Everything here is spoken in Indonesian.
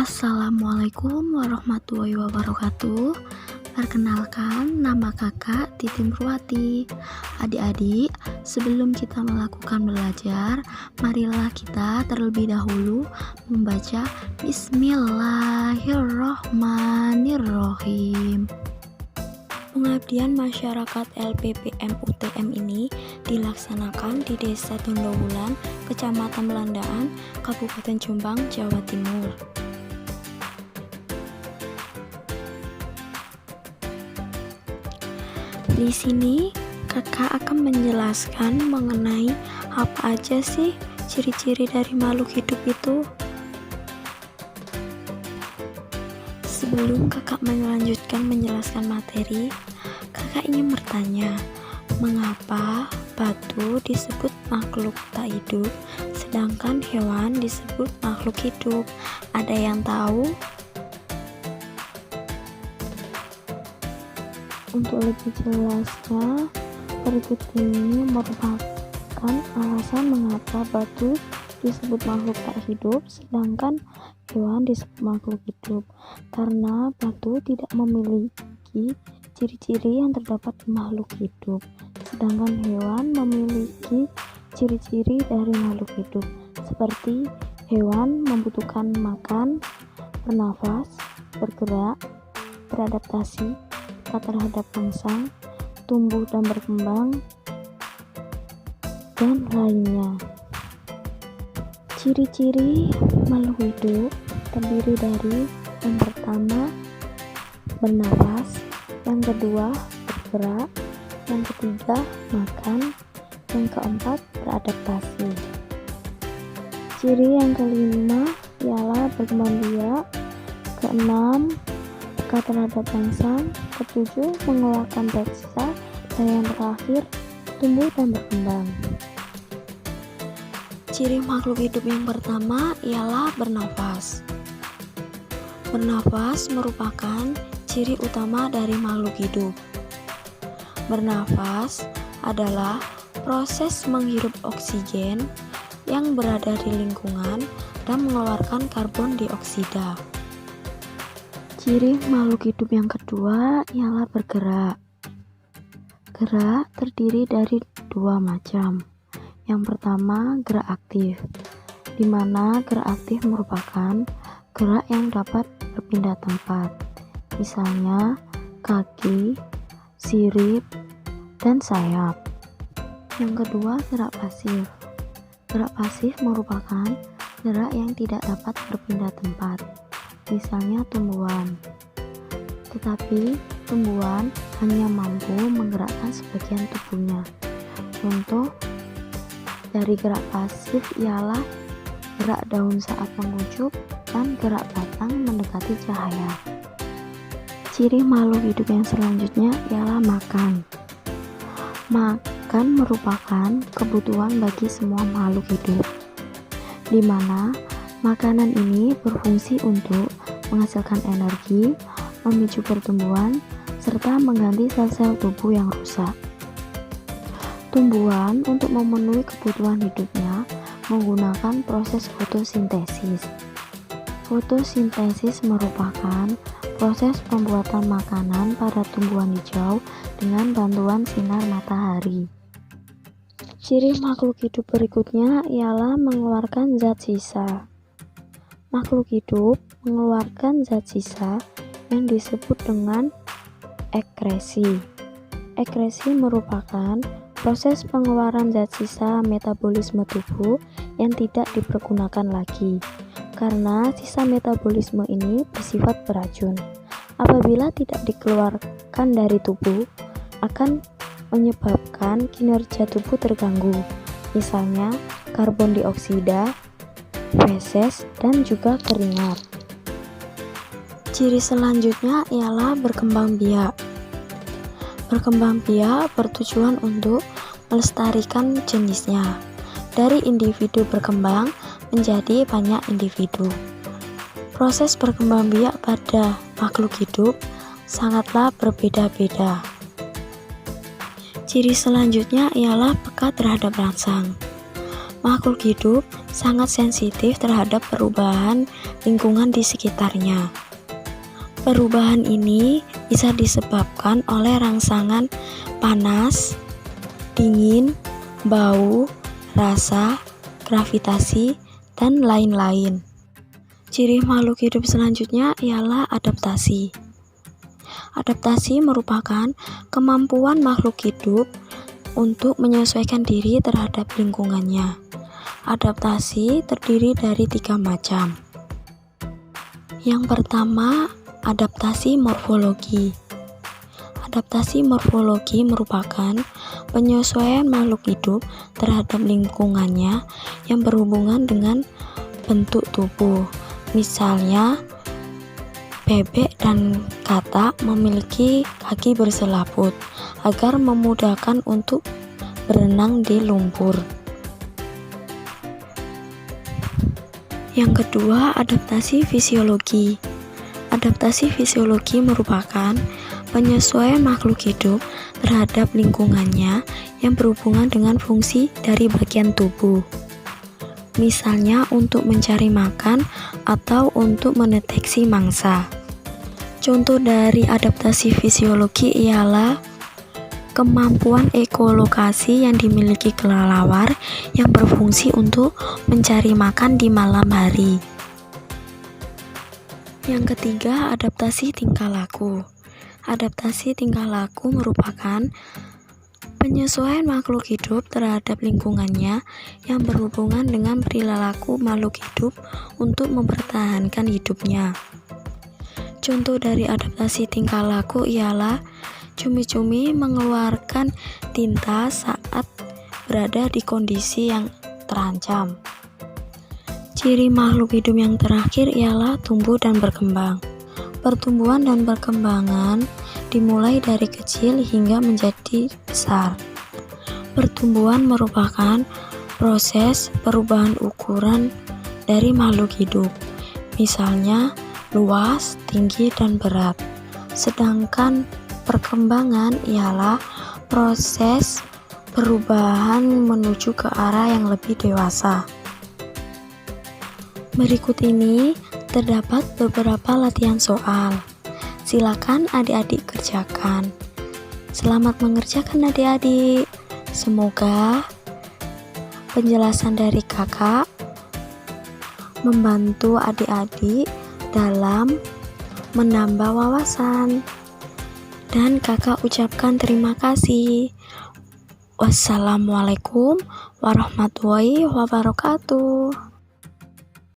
Assalamualaikum warahmatullahi wabarakatuh. Perkenalkan, nama kakak Titin Purwati. Adik-adik, sebelum kita melakukan belajar, marilah kita terlebih dahulu membaca Bismillahirrohmanirrohim. Pengabdian masyarakat LPPM UTM ini dilaksanakan di Desa Tondowulan, Kecamatan Melandaan, Kabupaten Jombang, Jawa Timur. Di sini kakak akan menjelaskan mengenai apa aja sih ciri-ciri dari makhluk hidup itu. Sebelum kakak melanjutkan menjelaskan materi, kakak ingin bertanya, mengapa batu disebut makhluk tak hidup, sedangkan hewan disebut makhluk hidup? Ada yang tahu? Untuk lebih jelasnya, berikut ini merupakan alasan mengapa batu disebut makhluk tak hidup, sedangkan hewan disebut makhluk hidup. Karena batu tidak memiliki ciri-ciri yang terdapat di makhluk hidup, sedangkan hewan memiliki ciri-ciri dari makhluk hidup, seperti hewan membutuhkan makan, bernafas, bergerak, beradaptasi terhadap rangsang, tumbuh dan berkembang, dan lainnya. Ciri-ciri makhluk hidup terdiri dari yang pertama bernafas, yang kedua bergerak, yang ketiga makan, yang keempat beradaptasi. Ciri yang kelima ialah berkembang biak, keenam peka terhadap rangsang, ketujuh mengeluarkan zat sisa, dan yang terakhir tumbuh dan berkembang. Ciri makhluk hidup yang pertama ialah bernafas. Bernafas merupakan ciri utama dari makhluk hidup. Bernafas adalah proses menghirup oksigen yang berada di lingkungan dan mengeluarkan karbon dioksida. Ciri makhluk hidup yang kedua ialah bergerak. Gerak terdiri dari dua macam. Yang pertama, gerak aktif, di mana gerak aktif merupakan gerak yang dapat berpindah tempat, misalnya kaki, sirip, dan sayap. Yang kedua, gerak pasif. Gerak pasif merupakan gerak yang tidak dapat berpindah tempat, misalnya tumbuhan. Tetapi tumbuhan hanya mampu menggerakkan sebagian tubuhnya. Contoh dari gerak pasif ialah gerak daun saat mengucup dan gerak batang mendekati cahaya. Ciri makhluk hidup yang selanjutnya ialah makan. Makan merupakan kebutuhan bagi semua makhluk hidup, di mana makanan ini berfungsi untuk menghasilkan energi, memicu pertumbuhan, serta mengganti sel-sel tubuh yang rusak. Tumbuhan untuk memenuhi kebutuhan hidupnya menggunakan proses fotosintesis. Fotosintesis merupakan proses pembuatan makanan pada tumbuhan hijau dengan bantuan sinar matahari. Ciri makhluk hidup berikutnya ialah mengeluarkan zat sisa. Makhluk hidup mengeluarkan zat sisa yang disebut dengan ekresi. Ekresi merupakan proses pengeluaran zat sisa metabolisme tubuh yang tidak dipergunakan lagi, karena sisa metabolisme ini bersifat beracun. Apabila tidak dikeluarkan dari tubuh, akan menyebabkan kinerja tubuh terganggu, misalnya karbon dioksida, feses, dan juga keringat. Ciri selanjutnya ialah berkembang biak. Berkembang biak bertujuan untuk melestarikan jenisnya dari individu berkembang menjadi banyak individu. Proses berkembang biak pada makhluk hidup sangatlah berbeda-beda. Ciri selanjutnya ialah peka terhadap rangsang. Makhluk hidup sangat sensitif terhadap perubahan lingkungan di sekitarnya. Perubahan ini bisa disebabkan oleh rangsangan panas, dingin, bau, rasa, gravitasi, dan lain-lain. Ciri makhluk hidup selanjutnya ialah adaptasi. Adaptasi merupakan kemampuan makhluk hidup untuk menyesuaikan diri terhadap lingkungannya. Adaptasi terdiri dari 3 macam. Yang pertama, adaptasi morfologi. Adaptasi morfologi merupakan penyesuaian makhluk hidup terhadap lingkungannya yang berhubungan dengan bentuk tubuh. Misalnya, bebek dan katak memiliki kaki berselaput agar memudahkan untuk berenang di lumpur. Yang kedua, adaptasi fisiologi. Adaptasi fisiologi merupakan penyesuaian makhluk hidup terhadap lingkungannya yang berhubungan dengan fungsi dari bagian tubuh. Misalnya untuk mencari makan atau untuk mendeteksi mangsa. Contoh dari adaptasi fisiologi ialah kemampuan ekolokasi yang dimiliki kelelawar yang berfungsi untuk mencari makan di malam hari. Yang ketiga, adaptasi tingkah laku. Adaptasi tingkah laku merupakan penyesuaian makhluk hidup terhadap lingkungannya yang berhubungan dengan perilaku makhluk hidup untuk mempertahankan hidupnya. Contoh dari adaptasi tingkah laku ialah cumi-cumi mengeluarkan tinta saat berada di kondisi yang terancam. Ciri makhluk hidup yang terakhir ialah tumbuh dan berkembang. Pertumbuhan dan perkembangan dimulai dari kecil hingga menjadi besar. Pertumbuhan merupakan proses perubahan ukuran dari makhluk hidup, misalnya luas, tinggi, dan berat. Sedangkan perkembangan ialah proses perubahan menuju ke arah yang lebih dewasa. Berikut ini terdapat beberapa latihan soal. Silakan adik-adik kerjakan. Selamat mengerjakan adik-adik. Semoga penjelasan dari kakak membantu adik-adik dalam menambah wawasan. Dan kakak ucapkan terima kasih. Wassalamualaikum warahmatullahi wabarakatuh.